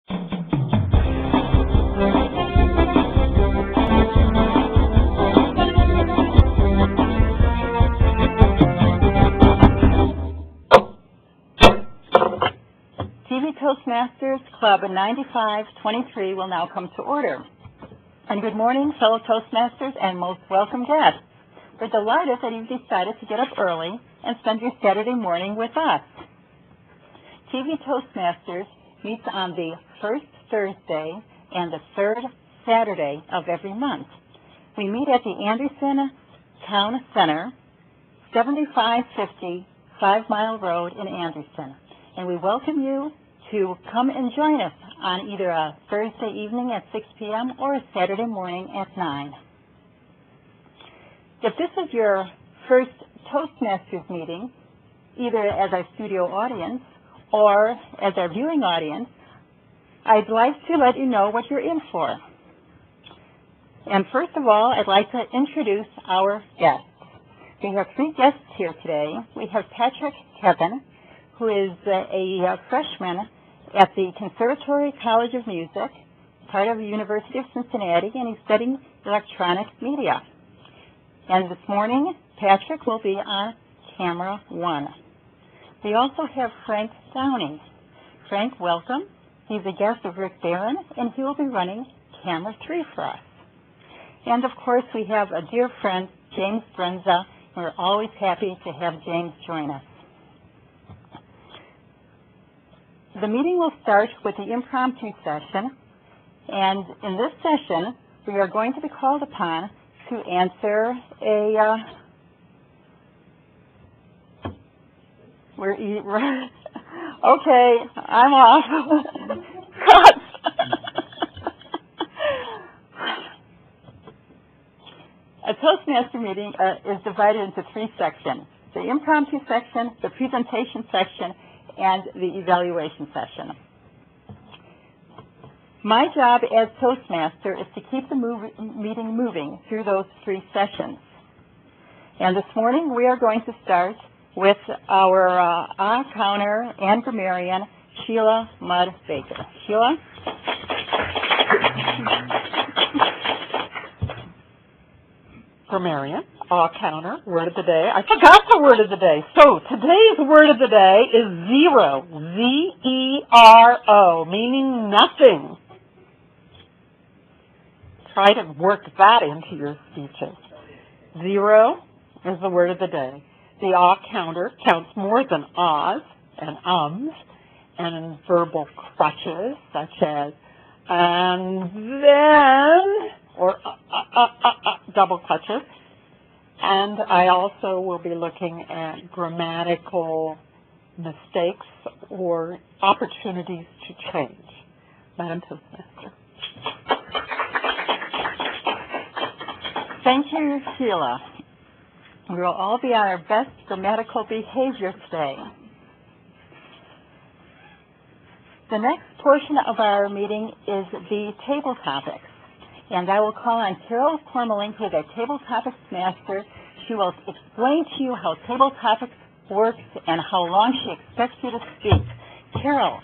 TV Toastmasters Club 9523 will now come to order. And good morning, fellow Toastmasters and most welcome guests. We're delighted that you've decided to get up early and spend your Saturday morning with us. TV Toastmasters meets on the first Thursday and the third Saturday of every month. We meet at the Anderson Town Center, 7550 5 Mile Road in Anderson. And we welcome you to come and join us on either a Thursday evening at 6 p.m. or a Saturday morning at 9. If this is your first Toastmasters meeting, either as our studio audience or as our viewing audience, I'd like to let you know what you're in for. And first of all, I'd like to introduce our guests. We have 3 guests here today. We have Patrick Kevin, who is a freshman at the Conservatory College of Music, part of the University of Cincinnati, and he's studying electronic media. And this morning, Patrick will be on camera 1. We also have Frank Downey. Frank, welcome. He's a guest of Rick Barron, and he will be running camera 3 for us. And of course, we have a dear friend, James Brenza. We're always happy to have James join us. The meeting will start with the impromptu session, and in this session, we are going to be called upon to answer a, okay, I'm off. Cut. A Toastmaster meeting is divided into 3 sections: the impromptu section, the presentation section, and the evaluation session. My job as Toastmaster is to keep the meeting moving through those 3 sessions. And this morning we are going to start with our counter and grammarian, Sheila Mudd Baker. Sheila? Grammarian, counter, word of the day. I forgot the word of the day. So today's word of the day is zero. Z-E-R-O, meaning nothing. Try to work that into your speeches. Zero is the word of the day. The counter counts more than ahs and ums, and in verbal crutches such as and then, or double clutches. And I also will be looking at grammatical mistakes or opportunities to change. Madam Toastmaster. Thank you, Sheila. We will all be on our best grammatical behavior today. The next portion of our meeting is the table topics. And I will call on Carol Kormelink, who is our Tabletopics master. She will explain to you how Tabletopics works and how long she expects you to speak. Carol.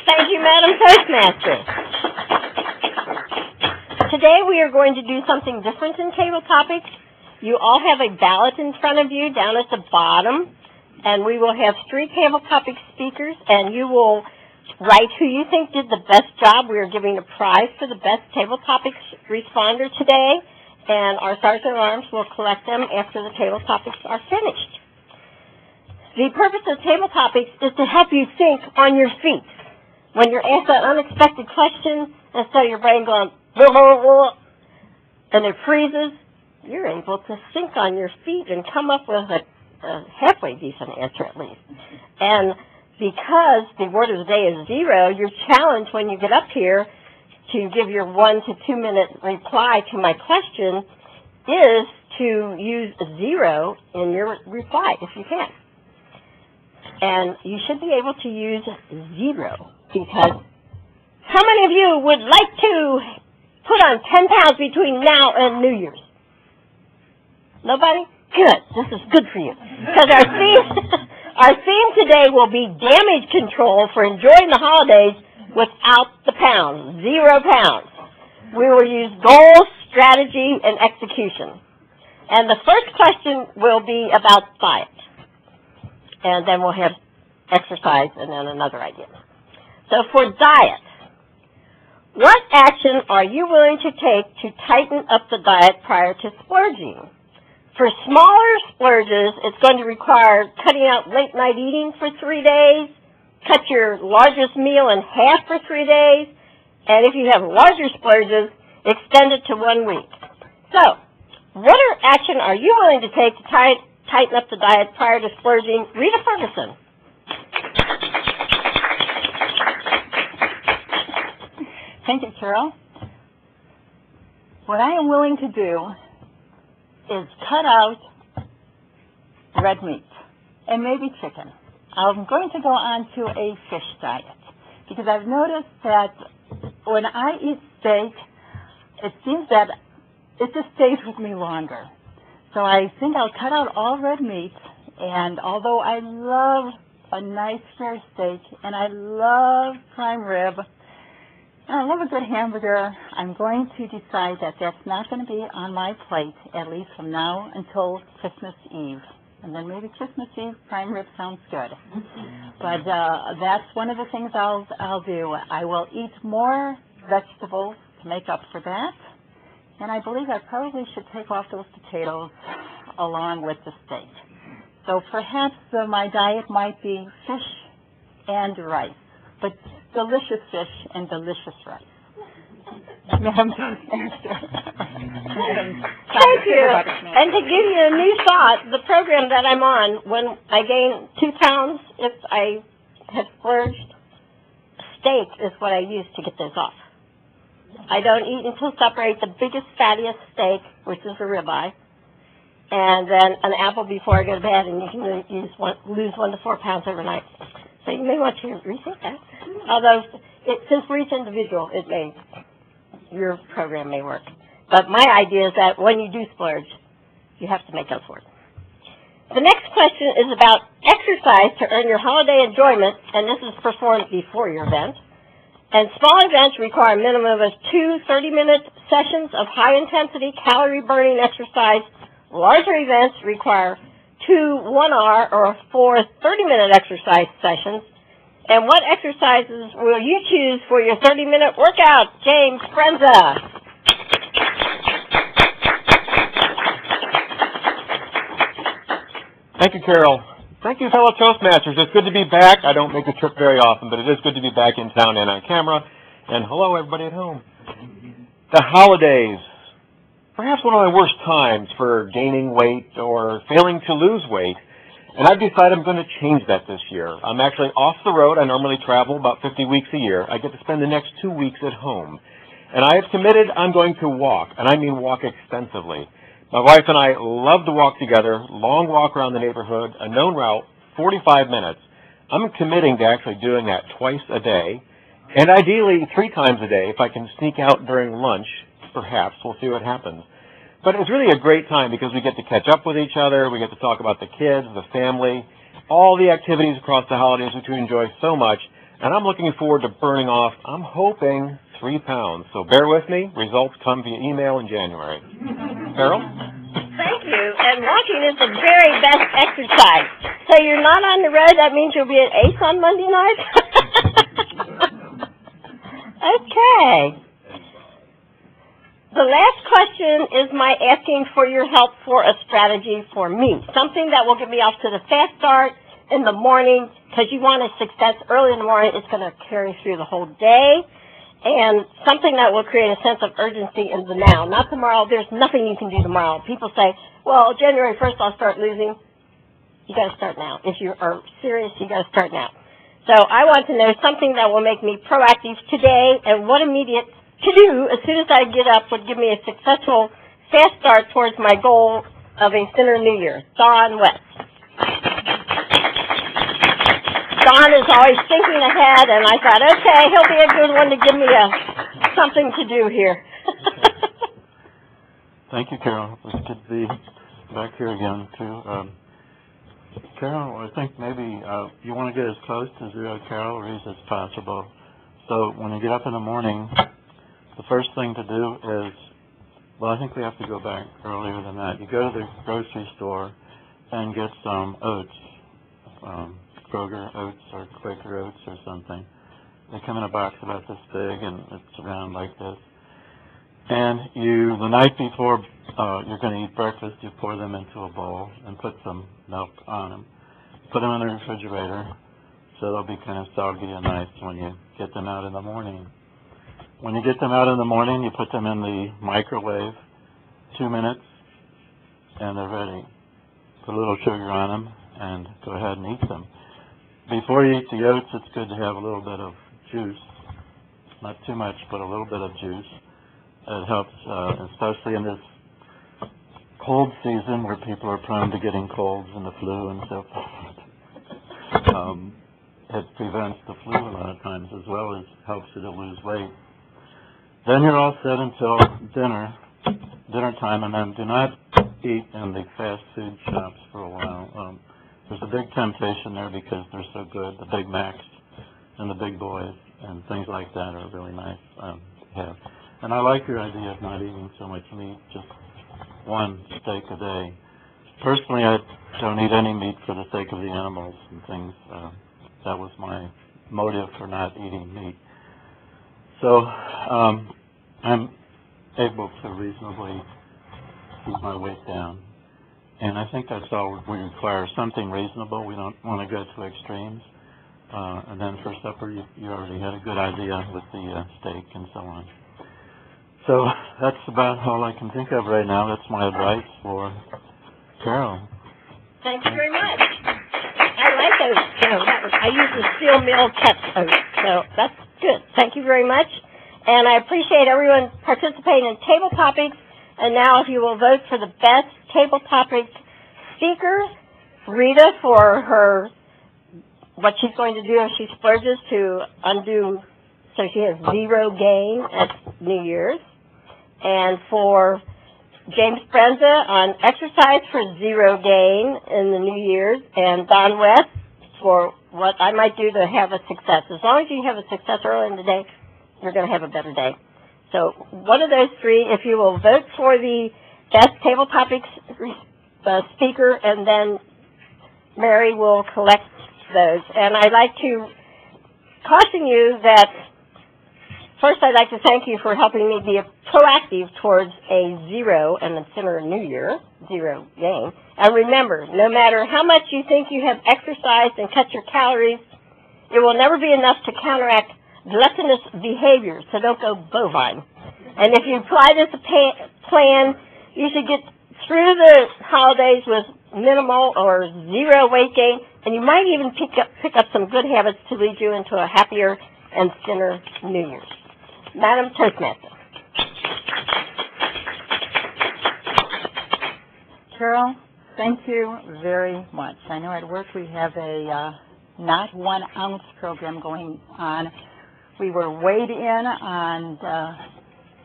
Thank you, Madam Toastmaster. Today we are going to do something different in Tabletopics. You all have a ballot in front of you down at the bottom, and we will have 3 Tabletopics speakers, and you will write who you think did the best job. We are giving a prize for the best Tabletopics responder today, and our Sergeant at Arms will collect them after the Tabletopics are finished. The purpose of Tabletopics is to help you think on your feet. When you're asked that unexpected question, instead of your brain going, blah, blah, blah, and it freezes, you're able to think on your feet and come up with a halfway decent answer at least. And because the word of the day is zero, your challenge when you get up here to give your 1 to 2 minute reply to my question is to use zero in your reply if you can. And you should be able to use zero because how many of you would like to put on 10 pounds between now and New Year's? Nobody? Good. This is good for you. Because our theme today will be damage control for enjoying the holidays without the pounds, 0 pounds. We will use goals, strategy, and execution. And the first question will be about diet. And then we'll have exercise and then another idea. So for diet, what action are you willing to take to tighten up the diet prior to splurging? For smaller splurges, it's going to require cutting out late night eating for 3 days, cut your largest meal in half for 3 days, and if you have larger splurges, extend it to 1 week. So, what action are you willing to take to tighten up the diet prior to splurging? Rita Ferguson. Thank you, Carol. What I am willing to do is cut out red meat and maybe chicken. I'm going to go on to a fish diet because I've noticed that when I eat steak, it seems that it just stays with me longer. So I think I'll cut out all red meat, and although I love a nice fair steak and I love prime rib, and I love a good hamburger, I'm going to decide that that's not going to be on my plate, at least from now until Christmas Eve. And then maybe Christmas Eve, prime rib sounds good. But that's one of the things I'll do. I will eat more vegetables to make up for that. And I believe I probably should take off those potatoes along with the steak. So perhaps my diet might be fish and rice, but delicious fish and delicious rice. Madam Toastmaster. Thank you. And to give you a new thought, the program that I'm on, when I gain 2 pounds, if I have splurged, steak is what I use to get those off. I don't eat until supper. I eat the biggest, fattiest steak, which is a ribeye, and then an apple before I go to bed, and you can lose 1 to 4 pounds overnight. So you may want to rethink that. Although, since we're each individual, your program may work. But my idea is that when you do splurge, you have to make up for it. The next question is about exercise to earn your holiday enjoyment, and this is performed before your event. And small events require a minimum of 2 30-minute sessions of high-intensity, calorie-burning exercise. Larger events require 2 1-hour or 4 30-minute exercise sessions. And what exercises will you choose for your 30-minute workout? James Frenza. Thank you, Carol. Thank you, fellow Toastmasters. It's good to be back. I don't make the trip very often, but it is good to be back in town and on camera. And hello, everybody at home. The holidays. Perhaps one of my worst times for gaining weight or failing to lose weight. And I've decided I'm going to change that this year. I'm actually off the road. I normally travel about 50 weeks a year. I get to spend the next 2 weeks at home. And I have committed I'm going to walk, and I mean walk extensively. My wife and I love to walk together, long walk around the neighborhood, a known route, 45 minutes. I'm committing to actually doing that twice a day, and ideally 3 times a day if I can sneak out during lunch, perhaps. We'll see what happens. But it's really a great time because we get to catch up with each other, we get to talk about the kids, the family, all the activities across the holidays which we enjoy so much, and I'm looking forward to burning off, I'm hoping, 3 pounds. So bear with me. Results come via email in January. Carol? Thank you. And walking is the very best exercise. So you're not on the road. That means you'll be at Ace on Monday night? Okay. The last question is my asking for your help for a strategy for me. Something that will get me off to the fast start in the morning, because you want a success early in the morning. It's going to carry through the whole day. And something that will create a sense of urgency in the now, not tomorrow. There's nothing you can do tomorrow. People say, well, January 1st I'll start losing. You got to start now. If you are serious, you got to start now. So I want to know something that will make me proactive today, and what immediate to do as soon as I get up would give me a successful fast start towards my goal of a thinner New Year. Don West. Don is always thinking ahead, and I thought, okay, he'll be a good one to give me something to do here. Thank you, Carol. It's good to be back here again, too. Carol, I think maybe you want to get as close to 0 calories as possible. So when you get up in the morning, the first thing to do is, well, I think we have to go back earlier than that. You go to the grocery store and get some oats, Kroger oats or Quaker oats or something. They come in a box about this big, and it's round like this. And the night before you're going to eat breakfast, you pour them into a bowl and put some milk on them. Put them in the refrigerator so they'll be kind of soggy and nice when you get them out in the morning. When you get them out in the morning, you put them in the microwave, 2 minutes, and they're ready. Put a little sugar on them and go ahead and eat them. Before you eat the oats, it's good to have a little bit of juice. Not too much, but a little bit of juice. It helps, especially in this cold season where people are prone to getting colds and the flu and so forth. It prevents the flu a lot of times, as well as helps you to lose weight. Then you're all set until dinner time, and then do not eat in the fast food shops for a while. There's a big temptation there because they're so good. The Big Macs and the Big Boys and things like that are really nice to have. And I like your idea of not eating so much meat, just one steak a day. Personally, I don't eat any meat for the sake of the animals and things. That was my motive for not eating meat. So I'm able to reasonably keep my weight down. And I think that's all we require, something reasonable. We don't want to go to extremes. And then for supper, you already had a good idea with the steak and so on. So that's about all I can think of right now. That's my advice for Carol. Thank you very much. I like those. I use the steel mill cut oats, so that's good. Thank you very much. And I appreciate everyone participating in Table Topics. And now if you will vote for the best Table Topics speaker, Rita, for what she's going to do if she splurges to undo, so she has zero gain at New Year's. And for James Brenza on exercise for zero gain in the New Year's, and Don West for what I might do to have a success. As long as you have a success early in the day, you're going to have a better day. So one of those three, if you will vote for the best Table Topics speaker, and then Mary will collect those. And I'd like to caution you that, first I'd like to thank you for helping me be proactive towards a zero, and it's in a new year, zero gain. And remember, no matter how much you think you have exercised and cut your calories, it will never be enough to counteract gluttonous behavior, so don't go bovine. And if you apply this plan, you should get through the holidays with minimal or zero weight gain, and you might even pick up some good habits to lead you into a happier and thinner New Year. Madam Toastmaster. Carol, thank you very much. I know at work we have a not 1 ounce program going on. We were weighed in on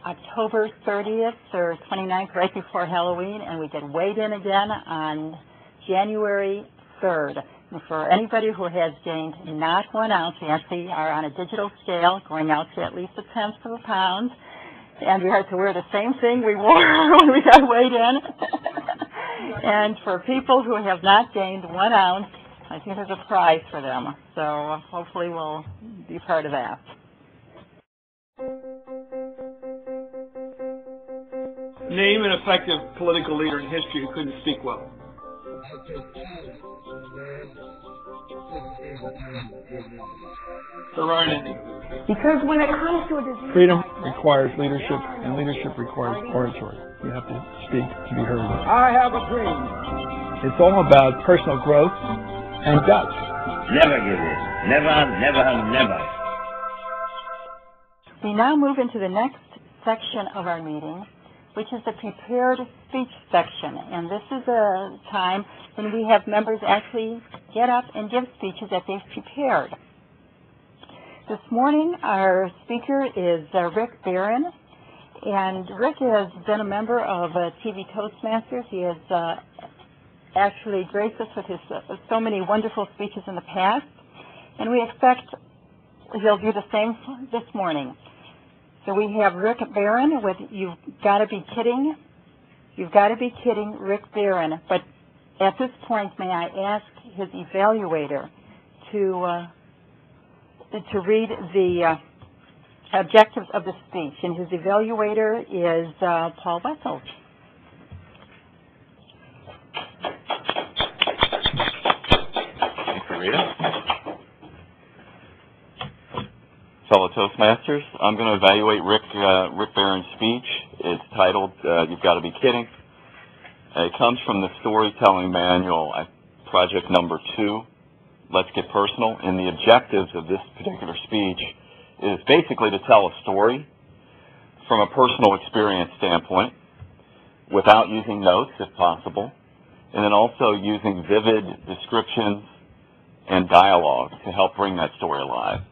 October 30th or 29th, right before Halloween, and we get weighed in again on January 3rd. And for anybody who has gained not 1 ounce, we actually are on a digital scale going out to at least 1/10 of a pound, and we have to wear the same thing we wore when we got weighed in. And for people who have not gained 1 ounce, I think there's a prize for them. So hopefully we'll be part of that. Name an effective political leader in history who couldn't speak well. There aren't any. Because when it comes to a disease... Freedom requires leadership, and leadership requires oratory. You have to speak to be heard. I have a dream. It's all about personal growth and guts. Never give in. Never, never, never. We now move into the next section of our meeting, which is the prepared speech section. And this is a time when we have members actually get up and give speeches that they've prepared. This morning, our speaker is Rick Barron. And Rick has been a member of TV Toastmasters. He has actually graced us with his so many wonderful speeches in the past. And we expect he'll do the same this morning. So we have Rick Barron with You've Gotta Be Kidding. You've Gotta Be Kidding, Rick Barron. But at this point, may I ask his evaluator to read the objectives of the speech. And his evaluator is Paul Wessels. Thanks, Rita. Fellow Toastmasters, I'm going to evaluate Rick Barron's speech. It's titled You've Got to Be Kidding. It comes from the Storytelling Manual, project number 2, Let's Get Personal. And the objectives of this particular speech is basically to tell a story from a personal experience standpoint without using notes, if possible, and then also using vivid descriptions and dialogue to help bring that story alive.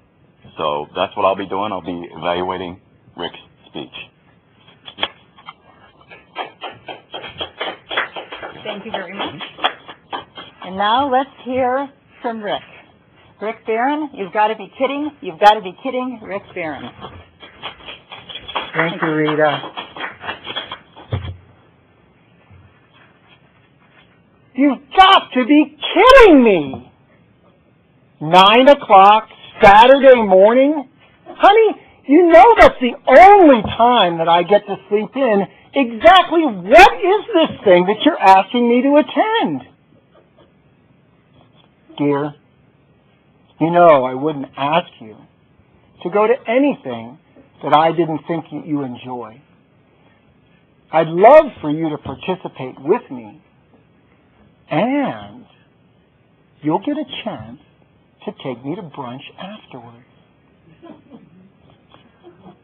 So that's what I'll be doing. I'll be evaluating Rick's speech. Thank you very much. And now let's hear from Rick. Rick Barron, you've got to be kidding. You've got to be kidding, Rick Barron. Thank you, Rita. You've got to be kidding me! 9 o'clock Saturday morning? Honey, you know that's the only time that I get to sleep in. Exactly what is this thing that you're asking me to attend? Dear, you know I wouldn't ask you to go to anything that I didn't think you enjoy. I'd love for you to participate with me, and you'll get a chance to take me to brunch afterwards.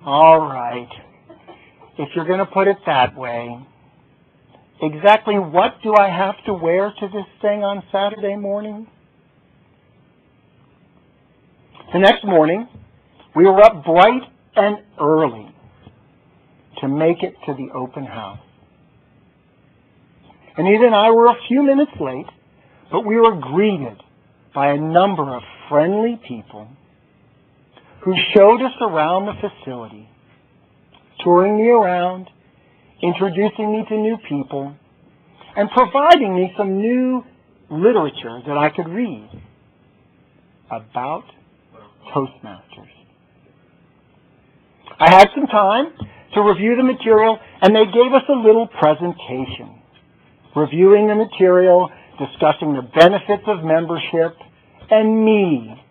All right. If you're going to put it that way, exactly what do I have to wear to this thing on Saturday morning? The next morning, we were up bright and early to make it to the open house. Anita and I were a few minutes late, but we were greeted by a number of friendly people who showed us around the facility, touring me around, introducing me to new people, and providing me some new literature that I could read about Toastmasters. I had some time to review the material, and they gave us a little presentation, reviewing the material, discussing the benefits of membership, and me,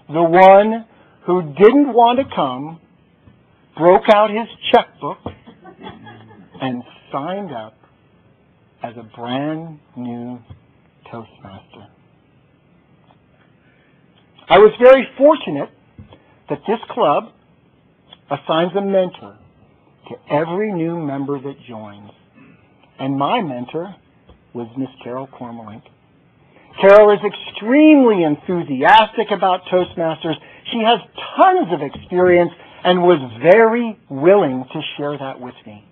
the one who didn't want to come, broke out his checkbook and signed up as a brand new Toastmaster. I was very fortunate that this club assigns a mentor to every new member that joins. And my mentor was Miss Kormelink. Carol is extremely enthusiastic about Toastmasters. She has tons of experience and was very willing to share that with me.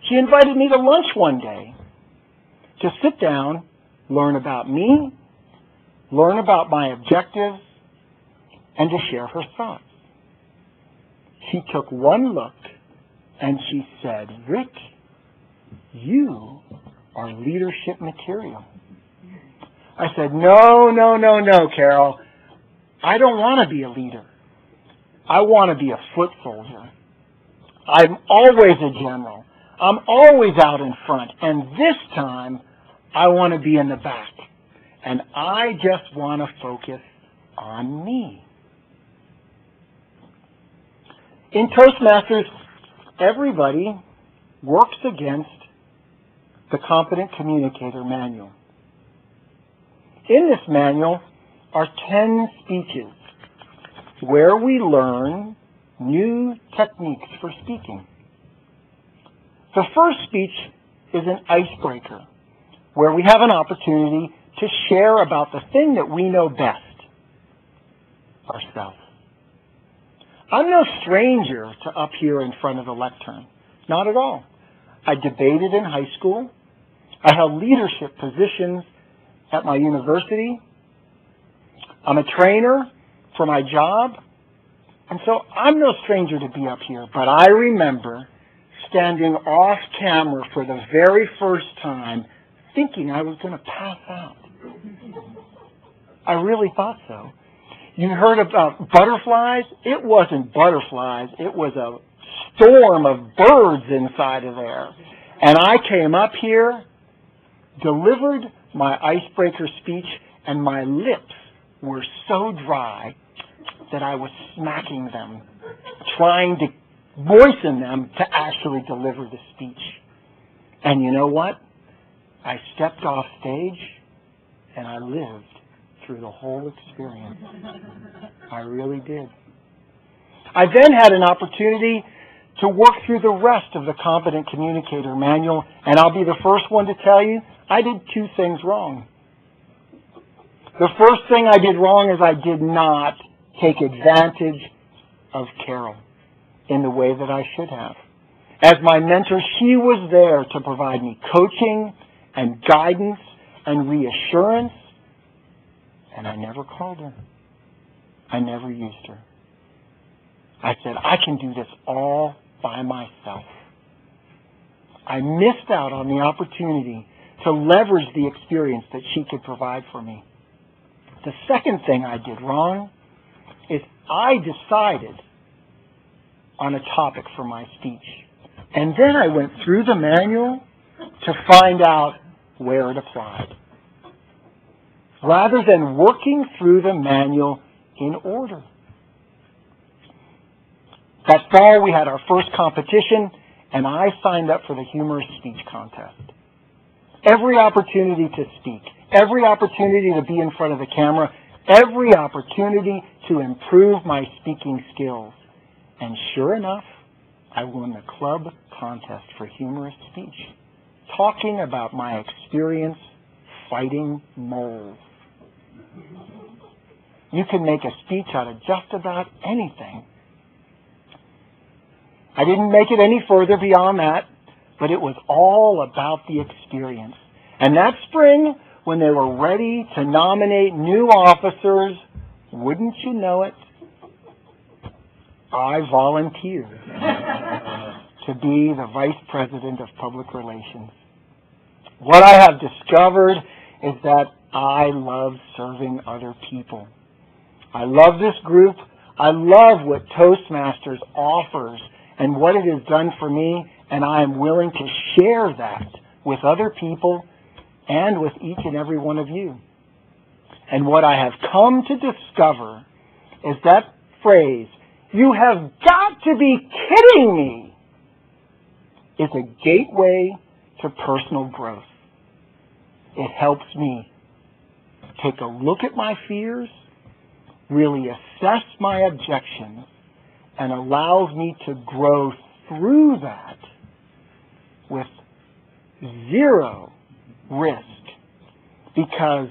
She invited me to lunch one day to sit down, learn about me, learn about my objectives, and to share her thoughts. She took one look and she said, "Rick, you are leadership material." I said, No, Carol. I don't want to be a leader. I want to be a foot soldier. I'm always a general. I'm always out in front. And this time, I want to be in the back. And I just want to focus on me. In Toastmasters, everybody works against the Competent Communicator Manual. In this manual are 10 speeches where we learn new techniques for speaking. The first speech is an icebreaker, where we have an opportunity to share about the thing that we know best, ourselves. I'm no stranger to up here in front of the lectern. Not at all. I debated in high school. I held leadership positions at my university. I'm a trainer for my job, And so I'm no stranger to be up here, but I remember standing off camera for the very first time thinking I was going to pass out. I really thought so. You heard about butterflies? It wasn't butterflies. It was a storm of birds inside of there. And I came up here, delivered my icebreaker speech, and my lips were so dry that I was smacking them, trying to moisten them to actually deliver the speech. And you know what? I stepped off stage, and I lived through the whole experience. I really did. I then had an opportunity to work through the rest of the Competent Communicator Manual, and I'll be the first one to tell you, I did two things wrong. The first thing I did wrong is I did not take advantage of Carol in the way that I should have. As my mentor, she was there to provide me coaching and guidance and reassurance, and I never called her. I never used her. I said, I can do this all by myself. I missed out on the opportunity to leverage the experience that she could provide for me. The second thing I did wrong is I decided on a topic for my speech. And then I went through the manual to find out where it applied, rather than working through the manual in order. That fall, we had our first competition, and I signed up for the humorous speech contest. Every opportunity to speak, every opportunity to be in front of the camera, every opportunity to improve my speaking skills. And sure enough, I won the club contest for humorous speech, talking about my experience fighting moles. You can make a speech out of just about anything. I didn't make it any further beyond that, but it was all about the experience. And that spring, when they were ready to nominate new officers, wouldn't you know it, I volunteered to be the Vice President of Public Relations. What I have discovered is that I love serving other people. I love this group. I love what Toastmasters offers and what it has done for me, and I am willing to share that with other people and with each and every one of you. And what I have come to discover is that phrase, "You have got to be kidding me," is a gateway to personal growth. It helps me take a look at my fears, really assess my objections, and allows me to grow through that with zero risk, because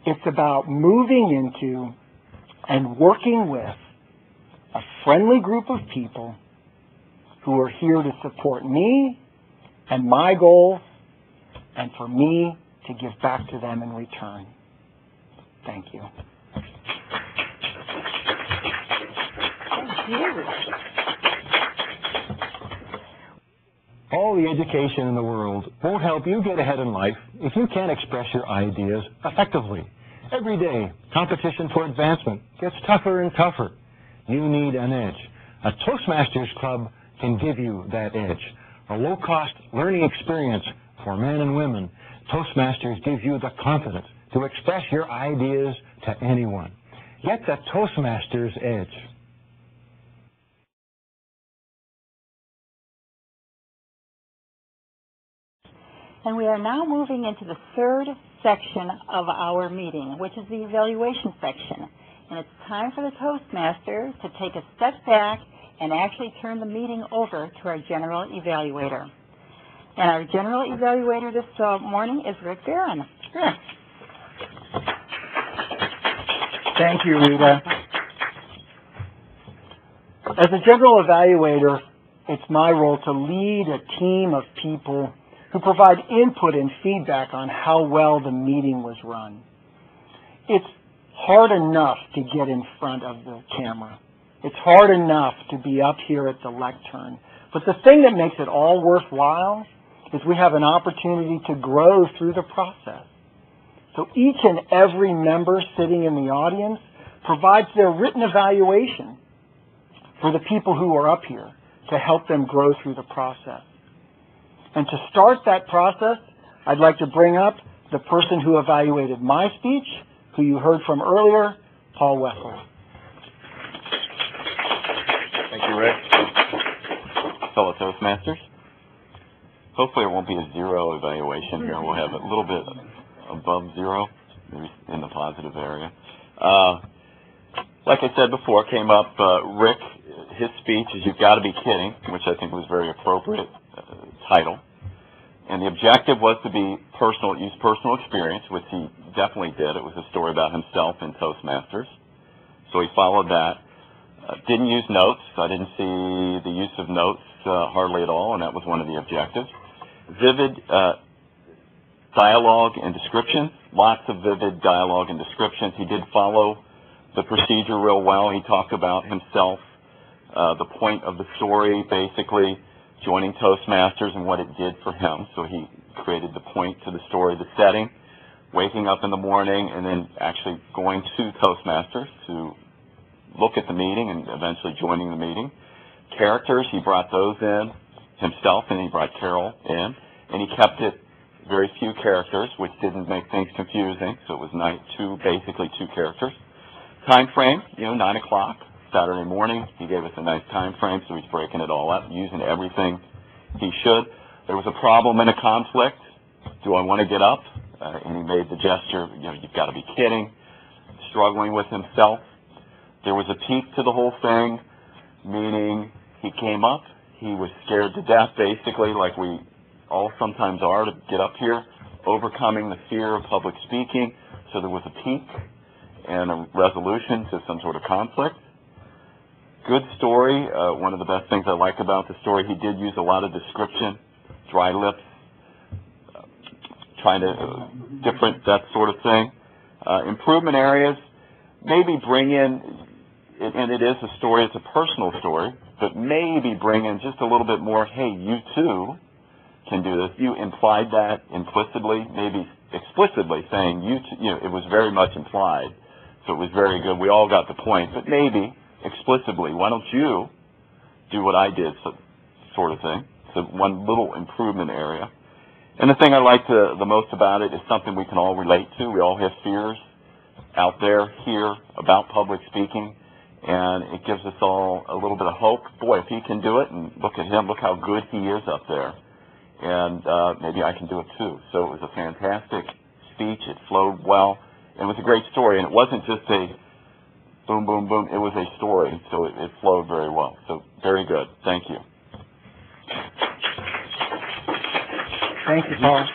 it's about moving into and working with a friendly group of people who are here to support me and my goals, and for me to give back to them in return. Thank you. All the education in the world won't help you get ahead in life if you can't express your ideas effectively. Every day, competition for advancement gets tougher and tougher. You need an edge. A Toastmasters Club can give you that edge. A low-cost learning experience for men and women. Toastmasters gives you the confidence to express your ideas to anyone. Get the Toastmasters edge. And we are now moving into the third section of our meeting, which is the evaluation section. And it's time for the Toastmaster to take a step back and actually turn the meeting over to our general evaluator. And our general evaluator this morning is Rick Barron. Here. Thank you, Rita. As a general evaluator, it's my role to lead a team of people who provide input and feedback on how well the meeting was run. It's hard enough to get in front of the camera, It's hard enough to be up here at the lectern. But the thing that makes it all worthwhile is we have an opportunity to grow through the process. So each and every member sitting in the audience provides their written evaluation for the people who are up here to help them grow through the process. And to start that process, I'd like to bring up the person who evaluated my speech, who you heard from earlier, Paul Wessel. Thank you, Rick. Fellow Toastmasters. Hopefully it won't be a zero evaluation here. We'll have a little bit above zero, maybe in the positive area. Like I said before, came up, Rick, his speech is "You've Got to Be Kidding," which I think was a very appropriate title. And the objective was to be personal, use personal experience, which he definitely did. It was a story about himself in Toastmasters. So he followed that. Didn't use notes. I didn't see the use of notes hardly at all, and that was one of the objectives. Vivid dialogue and descriptions, lots of vivid dialogue and descriptions. He did follow the procedure real well. He talked about himself, the point of the story, basically joining Toastmasters and what it did for him. So he created the point to the story, the setting, waking up in the morning, and then actually going to Toastmasters to look at the meeting and eventually joining the meeting. Characters, he brought those in himself, and he brought Carol in, and he kept it very few characters, which didn't make things confusing, so it was basically two characters. Time frame, 9 o'clock, Saturday morning. He gave us a nice time frame, so he's breaking it all up, using everything he should. There was a problem and a conflict. Do I want to get up? And he made the gesture, "You've got to be kidding," struggling with himself. There was a peak to the whole thing, meaning he came up, he was scared to death, basically, like we all sometimes are, to get up here, overcoming the fear of public speaking. So there was a peak and a resolution to some sort of conflict. Good story. One of the best things I like about the story, he did use a lot of description, dry lips, that sort of thing. Improvement areas, maybe bring in, and it is a story, it's a personal story, but maybe bring in just a little bit more, hey, you too can do this. You implied that implicitly, maybe explicitly saying it was very much implied, so it was very good. We all got the point, but maybe explicitly, why don't you do what I did, sort of thing. So one little improvement area. And the thing I like the most about it is something we can all relate to. We all have fears out there, here, about public speaking, and it gives us all a little bit of hope. Boy, if he can do it, and look at him, look how good he is up there. And maybe I can do it too. So it was a fantastic speech. It flowed well. It was a great story, and it wasn't just a boom, boom, boom. It was a story, so it flowed very well. So very good. Thank you. Thank you, Paul.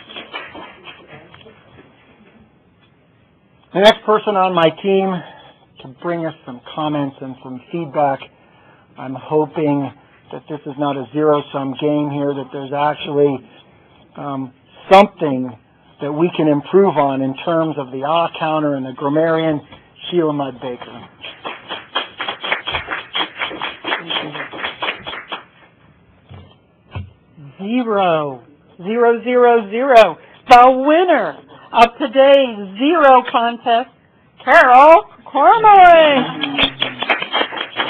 The next person on my team to bring us some comments and some feedback, I'm hoping that this is not a zero-sum game here, that there's actually something that we can improve on in terms of the counter and the grammarian, Sheila Mudd Baker. Zero. 0, 0, 0. The winner of today's zero contest, Carol Kormelink.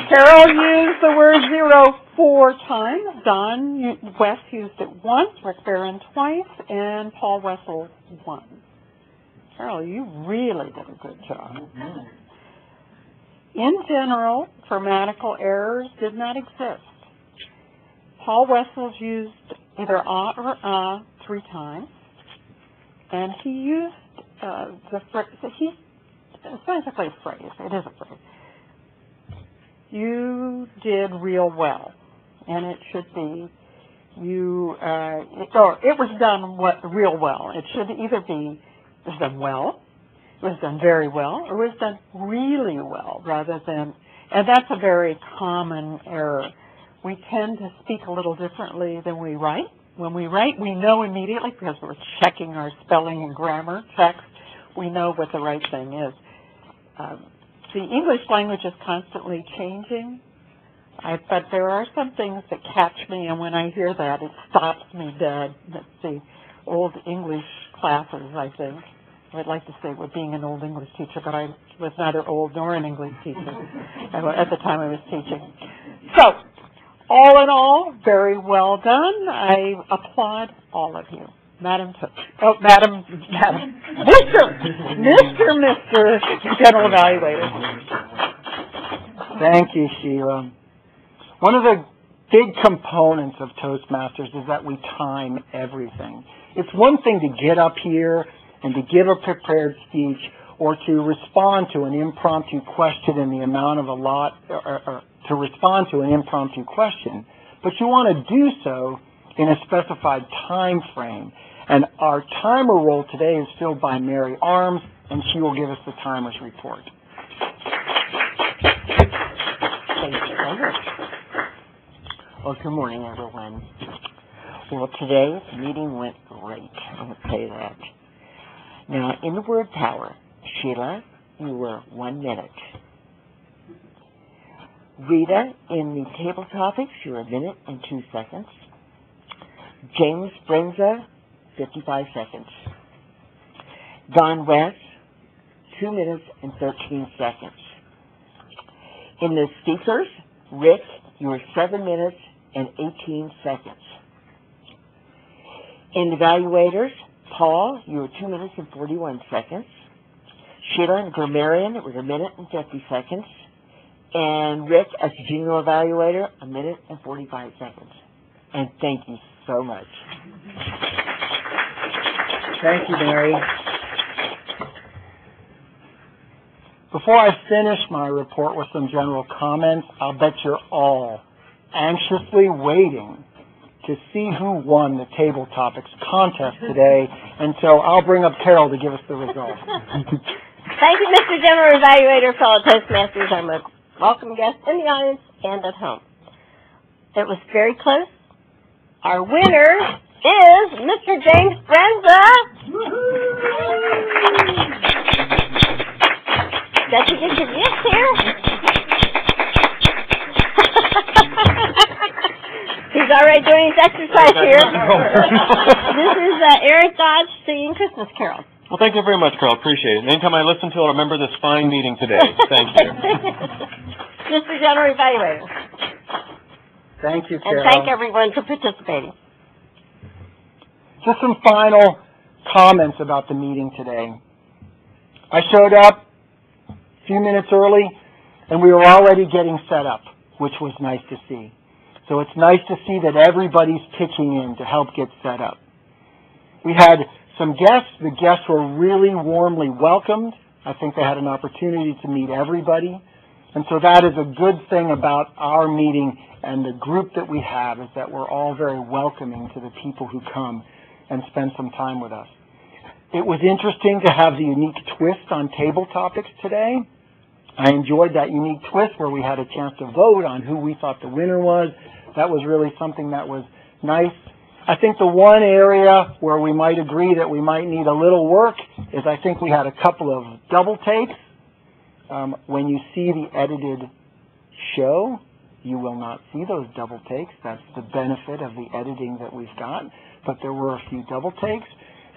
Carol used the word zero 4 times. Don West used it once, Rick Barron twice, and Paul Wessel once. Carol, you really did a good job. In general, grammatical errors did not exist. Paul Wessels used either or 3 times, and he used the phrase, it's basically a phrase, it is a phrase. You did real well, and it should be it was done real well. It should either be, it was done well, it was done very well, or it was done really well, rather than, and that's a very common error. We tend to speak a little differently than we write. When we write, we know immediately, because we're checking our spelling and grammar checks, we know what the right thing is. the English language is constantly changing, but there are some things that catch me, and when I hear that, it stops me dead. That's the old English classes, I think. I'd like to say we're being an old English teacher, but I was neither old nor an English teacher at the time I was teaching. So, all in all, very well done. I applaud all of you. Madam, Mr. General Evaluator. Thank you, Sheila. One of the big components of Toastmasters is that we time everything. It's one thing to get up here and to give a prepared speech or to respond to an impromptu question in the amount of or to respond to an impromptu question, but you want to do so in a specified time frame. And our timer role today is filled by Mary Arms, and she will give us the timer's report. Thank you so much. Well, good morning, everyone. Well, today's meeting went great. I will say that. Now, in the word power, Sheila, you were 1 minute. Rita, in the Tabletopics, you were 1 minute and 2 seconds. James Brenza, 55 seconds. Don West, 2 minutes and 13 seconds. In the speakers, Rick, you were 7 minutes and 18 seconds. In the evaluators, Paul, you were 2 minutes and 41 seconds. Sheila and Grammarian, it was 1 minute and 50 seconds. And Rick, as a junior evaluator, 1 minute and 45 seconds. And thank you so much. Thank you, Mary. Before I finish my report with some general comments, I'll bet you're all anxiously waiting to see who won the Tabletopics contest today, and so I'll bring up Carol to give us the results. Thank you, Mr. General Evaluator, fellow Toastmasters, our most welcome guests in the audience and at home. It was very close. Our winner is Mr. James Brenza. Does he get your gifts here? He's already doing his exercise here. This is Eric Dodge singing Christmas carols. Well, thank you very much, Carol. Appreciate it. And anytime I listen to it, I remember this fine meeting today. Thank you. Mr. General Evaluator. Thank you, Carol. And thank everyone for participating. Just some final comments about the meeting today. I showed up a few minutes early, and we were already getting set up, which was nice to see. So it's nice to see that everybody's pitching in to help get set up. We had some guests. The guests were really warmly welcomed. I think they had an opportunity to meet everybody. And so that is a good thing about our meeting and the group that we have, is that we're all very welcoming to the people who come and spend some time with us. It was interesting to have the unique twist on Tabletopics today. I enjoyed that unique twist where we had a chance to vote on who we thought the winner was. That was really something that was nice. I think the one area where we might agree that we might need a little work is I think we had a couple of double takes. When you see the edited show, you will not see those double takes. That's the benefit of the editing that we've got. But there were a few double takes,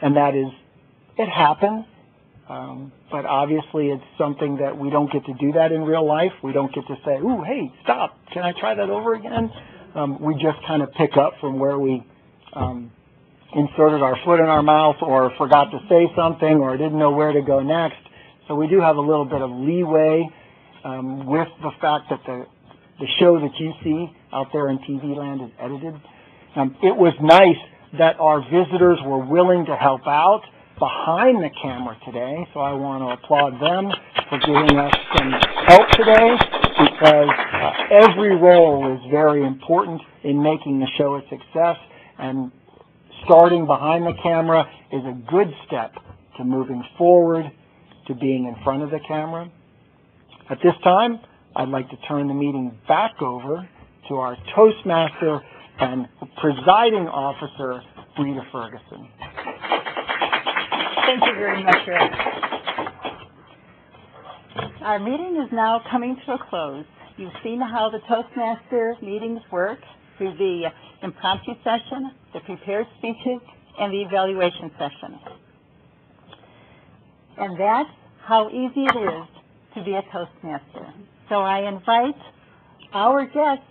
and that is, it happens. But obviously it's something that we don't get to do that in real life. We don't get to say, ooh, hey, stop, can I try that over again? We just kind of pick up from where we inserted our foot in our mouth or forgot to say something or didn't know where to go next. So we do have a little bit of leeway with the fact that the show that you see out there in TV land is edited. It was nice that our visitors were willing to help out behind the camera today, so I want to applaud them for giving us some help today, because every role is very important in making the show a success, and starting behind the camera is a good step to moving forward to being in front of the camera. At this time, I'd like to turn the meeting back over to our Toastmaster and presiding officer, Rita Ferguson. Thank you very much, Rick. Our meeting is now coming to a close. You've seen how the Toastmaster meetings work through the impromptu session, the prepared speeches, and the evaluation session. And that's how easy it is to be a Toastmaster. So I invite our guests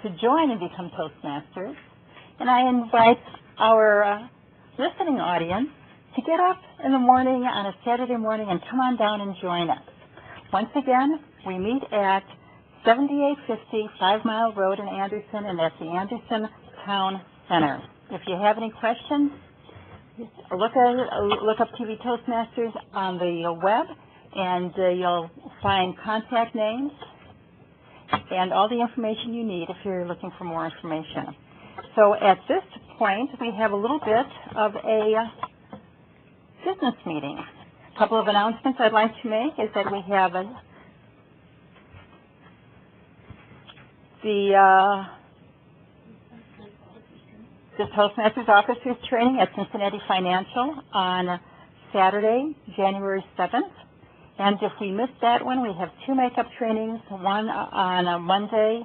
to join and become Toastmasters, and I invite our listening audience to get up in the morning on a Saturday morning and come on down and join us. Once again, we meet at 7850 5 Mile Road in Anderson, and that's the Anderson Town Center. If you have any questions, look up TV Toastmasters on the web, and you'll find contact names and all the information you need if you're looking for more information. So at this point, we have a little bit of a business meeting. A couple of announcements I'd like to make is that we have the Toastmasters officers training at Cincinnati Financial on Saturday, January 7th. And if we miss that one, we have two makeup trainings, one on a Monday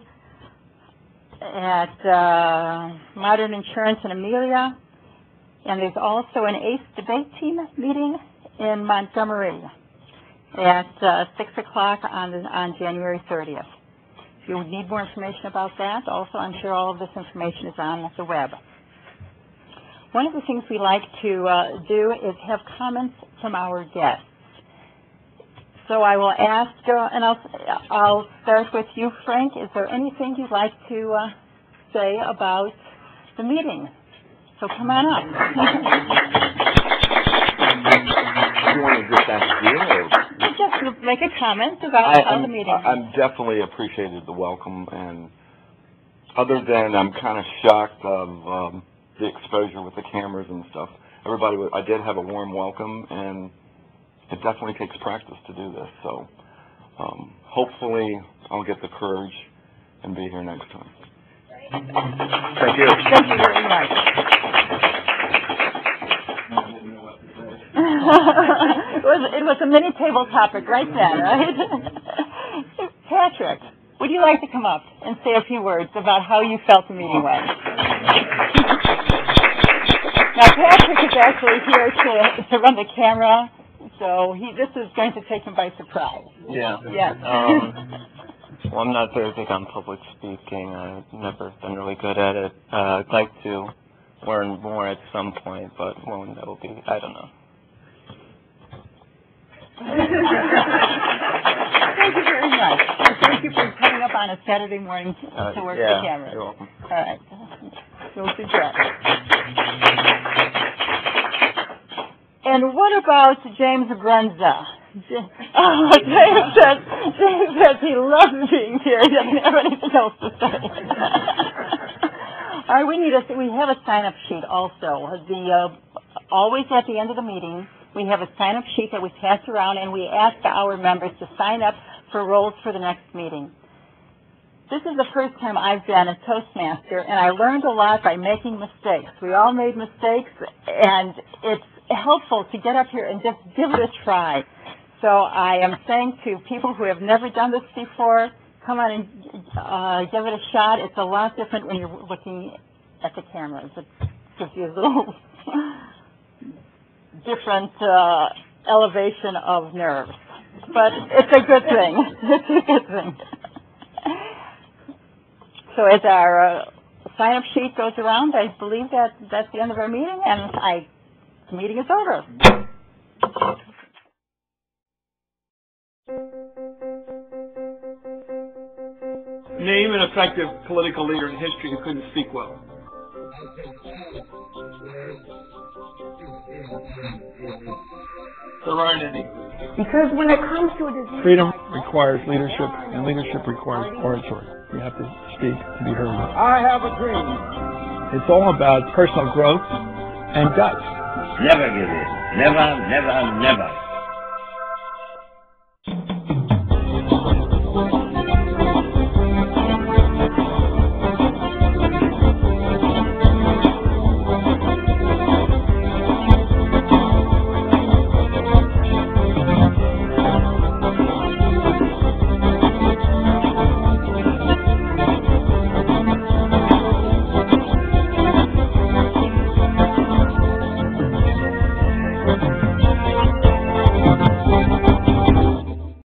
at Modern Insurance in Amelia. And there's also an ACE debate team meeting in Montgomery at 6 o'clock on January 30th. If you need more information about that, also I'm sure all of this information is on the web. One of the things we like to do is have comments from our guests. So I will ask, and I'll start with you, Frank. Is there anything you'd like to say about the meeting? So come on up. You want to just ask you, or? Just make a comment about how the meeting. I'm definitely appreciated the welcome, and other than I'm kind of shocked of the exposure with the cameras and stuff. I did have a warm welcome, and it definitely takes practice to do this. So hopefully I'll get the courage and be here next time. Thank you. Thank you very much. It was a mini table topic right then, right? Patrick, would you like to come up and say a few words about how you felt the meeting went? Now, Patrick is actually here to run the camera, so this is going to take him by surprise. Yeah. Yes. Well, I'm not very big on public speaking. I've never been really good at it. I'd like to learn more at some point, but when that will be, I don't know. Thank you very much. And thank you for coming up on a Saturday morning to work the camera. You're welcome. All right. So good job. And what about James Brenza? James says he loves being here. He doesn't have anything else to say. All right, we have a sign-up sheet also. Always at the end of the meeting, we have a sign-up sheet that we pass around, and we ask our members to sign up for roles for the next meeting. This is the first time I've been a Toastmaster, and I learned a lot by making mistakes. We all made mistakes, and it's helpful to get up here and just give it a try. So I am saying to people who have never done this before, come on and give it a shot. It's a lot different when you're looking at the cameras. It gives you a little different elevation of nerves. But it's a good thing. It's a good thing. So as our sign-up sheet goes around, I believe that's the end of our meeting, and the meeting is over. Name an effective political leader in history who couldn't speak well. There aren't any. Because when it comes to a disease... Freedom requires leadership, and leadership requires oratory. You have to speak to be heard. I have a dream. It's all about personal growth and guts. Never give in. Never, never, never.